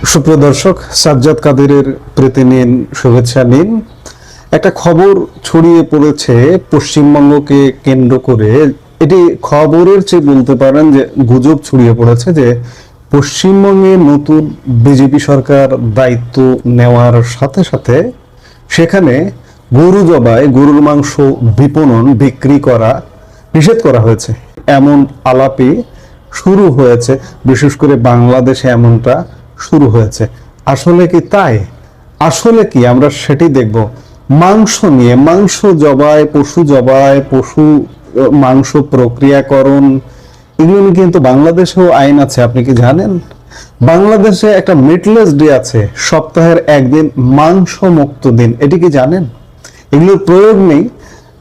সুপ্রিয় দর্শক, সাজ্জাদ কাদেরের প্রীতি নিন, শুভেচ্ছা নিন। একটা খবর ছড়িয়ে পড়েছে পশ্চিমবঙ্গকে কেন্দ্র করে। এটি খবরের চেয়ে বলতে পারেন যে গুজব ছড়িয়ে পড়েছে যে পশ্চিমবঙ্গে নতুন বিজেপি সরকার দায়িত্ব নেওয়ার সাথে সাথে সেখানে গরু জবাই, গরুর মাংস বিপণন, বিক্রি করা নিষেধ করা হয়েছে, এমন আলাপই শুরু হয়েছে। বিশেষ করে বাংলাদেশে এমনটা শুরু হয়েছে। আসলে কি তাই? আসলে কি? আমরা সেটি দেখব। মাংস নিয়ে, মাংস জবাই, পশু মাংস প্রক্রিয়াকরণ, এগুলো নিয়ে কিন্তু বাংলাদেশেও আইন আছে। আপনি কি জানেন? বাংলাদেশে একটা মিটলেস ডে আছে, সপ্তাহের একদিন মাংস মুক্ত দিন। এটি কি জানেন? এগুলোর প্রয়োগ নেই,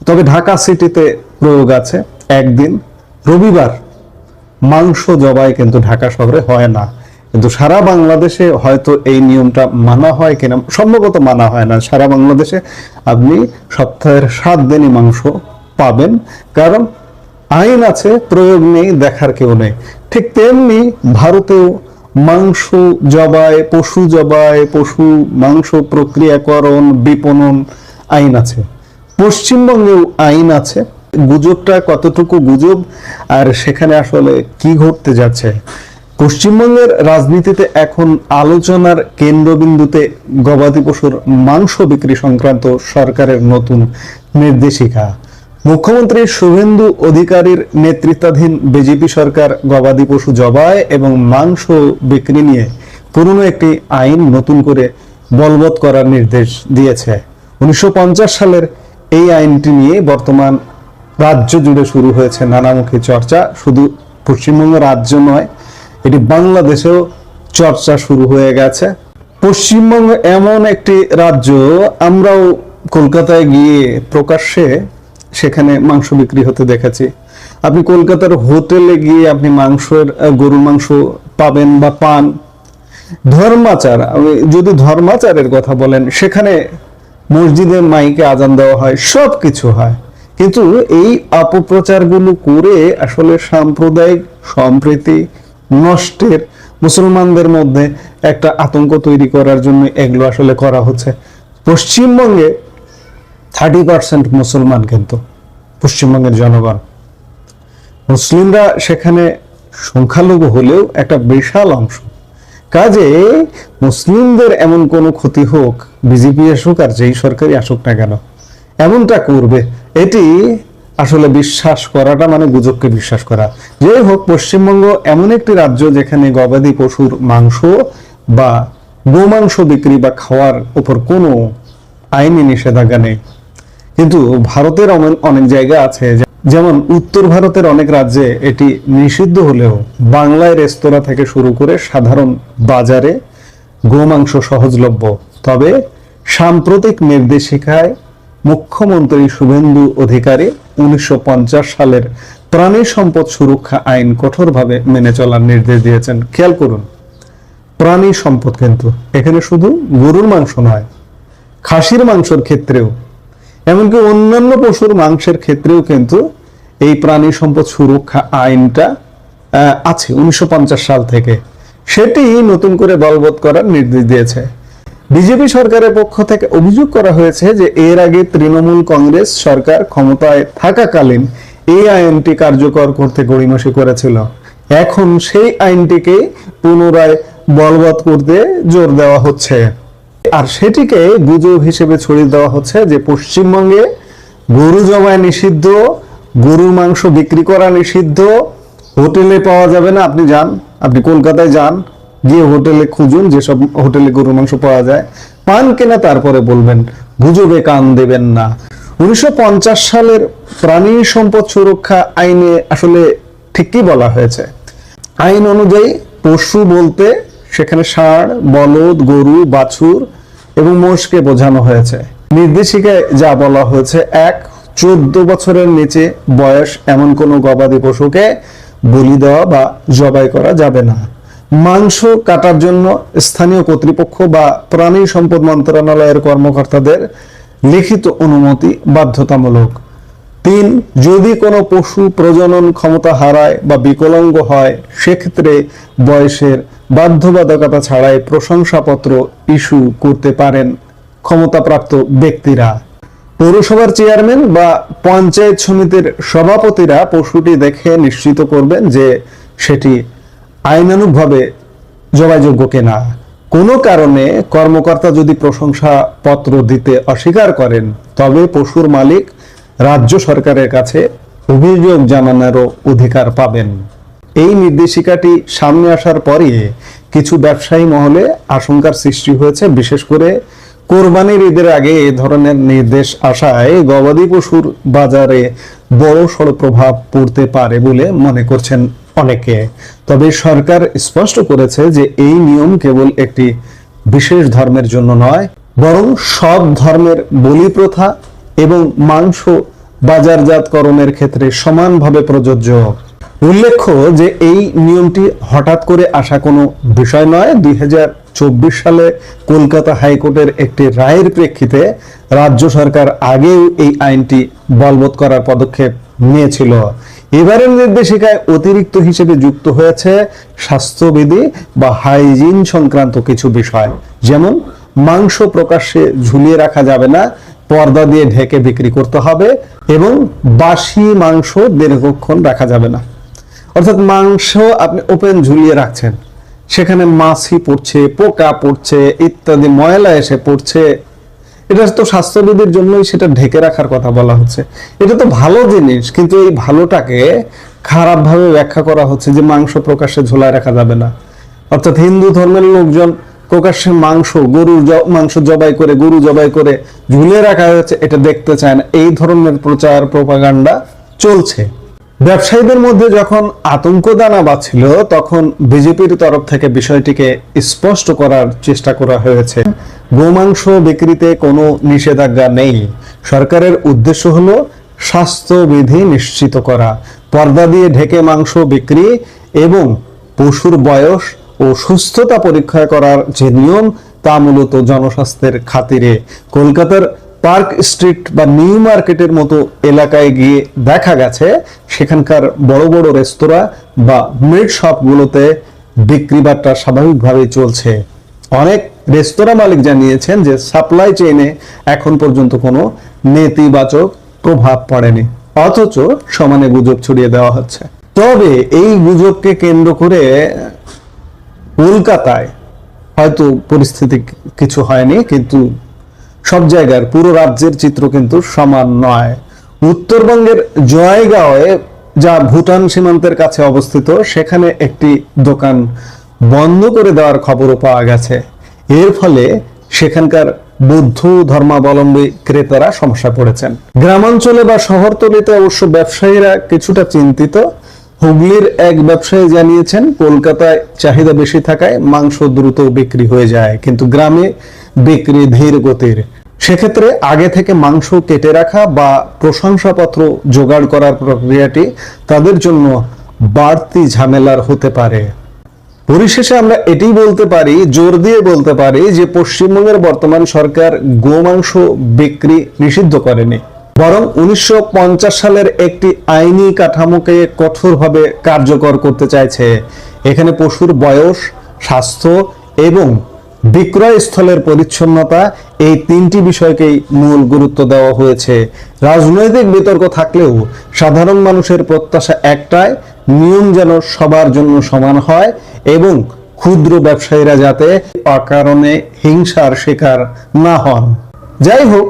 তবে ঢাকা সিটিতে প্রয়োগ আছে। একদিন রবিবার মাংস জবাই কিন্তু ঢাকা শহরে হয় না, কিন্তু সারা বাংলাদেশে হয়তো এই নিয়মটা মানা হয় কিনা, সম্ভবত মানা হয় না। সারা বাংলাদেশে আপনি সপ্তাহের 7 দিনই মাংস পাবেন, কারণ আইন আছে, প্রয়োগ নেই, দেখার কেউ নেই। ঠিক তেমনি ভারতেও মাংস জবাই, পশু মাংস প্রক্রিয়াকরণ, বিপণন আইন আছে। পশ্চিমবঙ্গেও আইন আছে। গুজবটা কতটুকু গুজব আর সেখানে আসলে কি ঘটতে যাচ্ছে? পশ্চিমবঙ্গের রাজনীতিতে এখন আলোচনার কেন্দ্রবিন্দুতে গবাদি পশুর মাংস বিক্রি সংক্রান্ত সরকারের নতুন নির্দেশিকা। মুখ্যমন্ত্রী শুভেন্দু অধিকারীর নেতৃত্বাধীন বিজেপি সরকার গবাদি পশু জবাই এবং মাংস বিক্রি নিয়ে পুরনো একটি আইন নতুন করে বলবৎ করার নির্দেশ দিয়েছে। 1950 সালের এই আইনটি নিয়ে বর্তমান রাজ্য জুড়ে শুরু হয়েছে নানামুখী চর্চা। শুধু পশ্চিমবঙ্গ রাজ্য নয়, এটি বাংলাদেশেও চর্চা শুরু হয়ে গেছে। পশ্চিমবঙ্গ এমন একটি রাজ্য, আমরাও কলকাতায় গিয়ে প্রকাশ্যে সেখানে মাংস বিক্রি হতে দেখেছি। আপনি কলকাতার হোটেলে গিয়ে আপনি গরুর মাংস পাবেন বা পান। ধর্মাচার, যদি ধর্মাচারের কথা বলেন, সেখানে মসজিদে মাইকে আজান দেওয়া হয়, সব কিছু হয়। কিন্তু এই অপপ্রচারগুলো করে আসলে সাম্প্রদায়িক সম্প্রীতি নষ্টের, মুসলমানদের মধ্যে একটা আতঙ্ক তৈরি করার জন্য এগুলো আসলে করা হচ্ছে। পশ্চিমবঙ্গে 30% মুসলমান, কিন্তু পশ্চিমবঙ্গের জনগণ, মুসলিমরা সেখানে সংখ্যালঘু হলেও একটা বিশাল অংশ। কাজে মুসলিমদের এমন কোনো ক্ষতি হোক, বিজেপি আসুক আর যেই সরকারই আসুক না কেন, এমনটা করবে, এটি আসলে বিশ্বাস করাটা মানে গুজবকে বিশ্বাস করা। যাই হোক, পশ্চিমবঙ্গ এমন একটি রাজ্য যেখানে গবাদি পশুর মাংস বা গোমাংস বিক্রি বা খাওয়ার উপর কোনো আইনি নিষেধাজ্ঞা নেই। কিন্তু ভারতের অনেক জায়গা আছে, যেমন উত্তর ভারতের অনেক রাজ্যে এটি নিষিদ্ধ হলেও বাংলায় রেস্তোরাঁ থেকে শুরু করে সাধারণ বাজারে গোমাংস সহজলভ্য। তবে সাম্প্রতিক নির্দেশিকায় মুখ্যমন্ত্রী শুভেন্দু অধিকারী 1950 সালের প্রাণী সম্পদ সুরক্ষা আইন কঠোরভাবে মেনে চলার নির্দেশ দিয়েছেন। খেয়াল করুন, প্রাণী সম্পদ, কিন্তু এখানে শুধু গরুর মাংস নয়, খাসির মাংসের ক্ষেত্রেও, এমনকি অন্যান্য পশুর মাংসের ক্ষেত্রেও কিন্তু এই প্রাণী সম্পদ সুরক্ষা আইনটা আছে 1950 সাল থেকে। সেটি নতুন করে বলবৎ করার নির্দেশ দিয়েছে। বিজেপি সরকারের পক্ষ থেকে অভিযোগ করা হয়েছে যে এর আগে তৃণমূল কংগ্রেস সরকার ক্ষমতায় থাকাকালীন এই আইনটি কার্যকর করতে গড়িমসি করেছিল। এখন সেই আইনটিকে পুনরায় বলবৎ করতে জোর দেওয়া হচ্ছে, আর সেটিকে গুজব হিসেবে ছড়িয়ে দেওয়া হচ্ছে যে পশ্চিমবঙ্গে গরু জবাই নিষিদ্ধ, গরুর মাংস বিক্রি করা নিষিদ্ধ, হোটেলে পাওয়া যাবে না। আপনি কলকাতায় যান, গিয়ে হোটেলে খুঁজুন, যেসব হোটেলে গরুর মাংস পাওয়া যায়, পান কিনা তারপরে বলবেন, গুজবে কান দেবেন না। 1950 সালের প্রাণী সম্পদ সুরক্ষা আইনে আসলে ঠিকই বলা হয়েছে। আইন অনুযায়ী পশু বলতে সেখানে ষাঁড়, বলদ, গরু, বাছুর এবং মোষকে বোঝানো হয়েছে। নির্দেশিকায় যা বলা হয়েছে, 14 বছরের নিচে বয়স এমন কোনো গবাদি পশুকে বলি দেওয়া বা জবাই করা যাবে না। মাংস কাটার জন্য স্থানীয় কর্তৃপক্ষ বা প্রাণী সম্পদ মন্ত্রণালয়ের কর্মকর্তাদের লিখিত অনুমতি বাধ্যতামূলক। 3, যদি কোনো পশু প্রজনন ক্ষমতা হারায় বা বিকলাঙ্গ হয়, সেক্ষেত্রে বয়সের বাধ্যবাধকতা ছাড়াই প্রশংসাপত্র ইস্যু করতে পারেন ক্ষমতাপ্রাপ্ত ব্যক্তিরা। পৌরসভার চেয়ারম্যান বা পঞ্চায়েত সমিতির সভাপতিরা পশুটি দেখে নিশ্চিত করবেন যে সেটি আইনানুগভাবে জবাইযোগ্য কিনা। কোনো কারণে কর্মকর্তা যদি প্রশংসাপত্র দিতে অস্বীকার করেন, তবে পশুর মালিক রাজ্য সরকারের কাছে অভিযোগ জানানোরও অধিকার পাবেন। এই নির্দেশিকাটি সামনে আসার পরে কিছু ব্যবসায়ী মহলে আশঙ্কার সৃষ্টি হয়েছে। বিশেষ করে কোরবানির ঈদের আগে এ ধরনের নির্দেশ আসায় গবাদি পশুর বাজারে বড়সড় প্রভাব পড়তে পারে বলে মনে করছেন অনেকে। তবে সরকার স্পষ্ট করেছে যে এই নিয়ম কেবল একটি বিশেষ ধর্মের জন্য নয়, বরং সব ধর্মের বলি প্রথা এবং মাংস বাজারজাতকরণের ক্ষেত্রে সমানভাবে প্রযোজ্য। উল্লেখ্য যে এই নিয়মটি হঠাৎ করে আসা কোনো বিষয় নয়। 2024 সালে কলকাতা হাইকোর্টের একটি রায়ের প্রেক্ষিতে রাজ্য সরকার আগেও এই আইনটি বলবৎ করার পদক্ষেপ নিয়েছিল। এবারের নির্দেশিকায় অতিরিক্ত হিসেবে যুক্ত হয়েছে স্বাস্থ্যবিধি বা হাইজিন সংক্রান্ত কিছু বিষয়, যেমন মাংস প্রকাশ্যে ঝুলিয়ে রাখা যাবে না, পর্দা দিয়ে ঢেকে বিক্রি করতে হবে এবং বাসি মাংস দীর্ঘক্ষণ রাখা যাবে না। অর্থাৎ মাংস আপনি ওপেন ঝুলিয়ে রাখছেন, সেখানে মাছি পড়ছে, পোকা পড়ছে, ইত্যাদি ময়লা এসে পড়ছে, এটা তো স্বাস্থ্যবিধির জন্যই সেটা ঢেকে রাখার কথা বলা হচ্ছে। এটা তো ভালো জিনিস, কিন্তু এই ভালোটাকে খারাপভাবে ব্যাখ্যা করা হচ্ছে যে মাংস প্রকাশ্যে ঝোলায় রাখা যাবে না। অর্থাৎ হিন্দু ধর্মের লোকজন প্রকাশ্যে গরুর মাংস জবাই করে, গরু জবাই করে ঝুলিয়ে রাখা হয়েছে, এটা দেখতে চায় না। এই ধরনের প্রচার প্রপাগান্ডা চলছে। ব্যবসায়ীদের মধ্যে যখন আতঙ্ক দানা বাঁধছিল, তখন বিজেপির তরফ থেকে বিষয়টিকে স্পষ্ট করার চেষ্টা করা হয়েছে। গোমাংস বিক্রিতে কোনো নিষেধাজ্ঞা নেই। সরকারের উদ্দেশ্য হলো স্বাস্থ্যবিধি নিশ্চিত করা, পর্দা দিয়ে ঢেকে মাংস বিক্রি এবং পশুর বয়স ও সুস্থতা পরীক্ষা করার যে নিয়ম, তা মূলত জনস্বাস্থ্যের খাতিরে। কলকাতার পার্ক স্ট্রিট বা নিউ মার্কেটের মতো এলাকায় গিয়ে দেখা গেছে সেখানকার বড় বড় রেস্তোরাঁ বা মিট শপগুলোতে বিক্রি বাট্টা স্বাভাবিকভাবেই চলছে। অনেক রেস্তোরাঁ মালিক জানিয়েছেন যে সাপ্লাই চেইনে এখন পর্যন্ত কোনো নেতিবাচক প্রভাব পড়েনি, অথচ সমানে গুজব ছড়িয়ে দেওয়া হচ্ছে। তবে এই গুজবকে কেন্দ্র করে কলকাতায় হয়তো পরিস্থিতি কিছু হয়নি, কিন্তু সব জায়গার পুরো রাজ্যের চিত্র কিন্তু সমান নয়। উত্তরবঙ্গের জয়গাঁওয়ে, যা ভুটান সীমান্তের কাছে অবস্থিত, সেখানে একটি দোকান বন্ধ করে দেওয়ার খবরও পাওয়া গেছে। এর ফলে সেখানকার বৌদ্ধ ধর্মাবলম্বী ক্রেতারা সমস্যা পড়েছেন। গ্রামাঞ্চলে বা শহরতলিতে অবশ্য ব্যবসায়ীরা কিছুটা চিন্তিত। হুগলির এক ব্যবসায়ী জানিয়েছেন, কলকাতায় চাহিদা বেশি থাকায় মাংস দ্রুত বিক্রি হয়ে যায়, কিন্তু গ্রামে বিক্রি ধীর গতির। সেক্ষেত্রে আগে থেকে মাংস কেটে রাখা বা প্রশংসাপত্র জোগাড় করার প্রক্রিয়াটি তাদের জন্য বাড়তি ঝামেলার হতে পারে। পরিশেষে আমরা এটি বলতে পারি, জোর দিয়ে বলতে পারি যে পশ্চিমবঙ্গের বর্তমান সরকার গোমাংস বিক্রি নিষিদ্ধ করেনি, বরং 1950 সালের একটি আইনি কাঠামোকে কঠোরভাবে কার্যকর করতে চাইছে। এখানে পশুর বয়স, স্বাস্থ্য এবং বিক্রয় স্থলের পরিচ্ছন্নতা, এই তিনটি বিষয়কেই মূল গুরুত্ব দেওয়া হয়েছে। রাজনৈতিক বিতর্ক থাকলেও সাধারণ মানুষের প্রত্যাশা একটাই, নিয়ম যেন সবার জন্য সমান হয় এবং ক্ষুদ্র ব্যবসায়ীরা যাতে অকারণে হিংসার শিকার না হন। যাই হোক,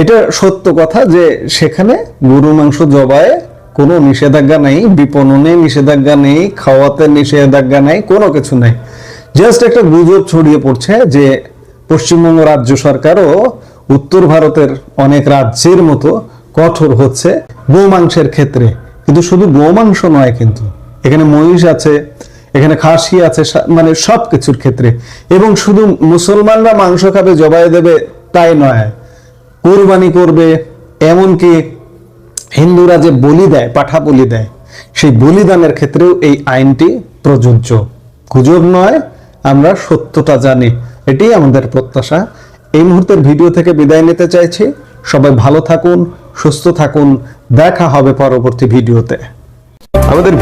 এটা সত্য কথা যে সেখানে গরু মাংস জবায়ে কোনো নিষেধাজ্ঞা নেই, বিপণনে নিষেধাজ্ঞা নেই, খাওয়াতে নিষেধাজ্ঞা নেই, কোনো কিছু নেই। জাস্ট একটা গুজব ছড়িয়ে পড়ছে যে পশ্চিমবঙ্গ রাজ্য সরকারও উত্তর ভারতের অনেক রাজ্যের মতো কঠোর হচ্ছে গোমাংসের ক্ষেত্রে। কিন্তু শুধু গোমাংস নয়, কিন্তু এখানে মহিষ আছে, এখানে খাসি আছে, মানে সবকিছুর ক্ষেত্রে। এবং শুধু মুসলমানরা মাংস খাবে, জবাই দেবে তাই নয়, কোরবানি করবে, এমনকি হিন্দুরা যে বলি দেয়, পাঠা বলি দেয়, সেই বলিদানের ক্ষেত্রেও এই আইনটি প্রযোজ্য। গুজব নয়, আমরা সত্যটা জানি, এটাই আমাদের প্রত্যাশা। এই মুহূর্তের ভিডিও থেকে বিদায় নিতে চাইছি। সবাই ভালো থাকুন, সুস্থ থাকুন, দেখা হবে পরবর্তী ভিডিওতে। আমাদের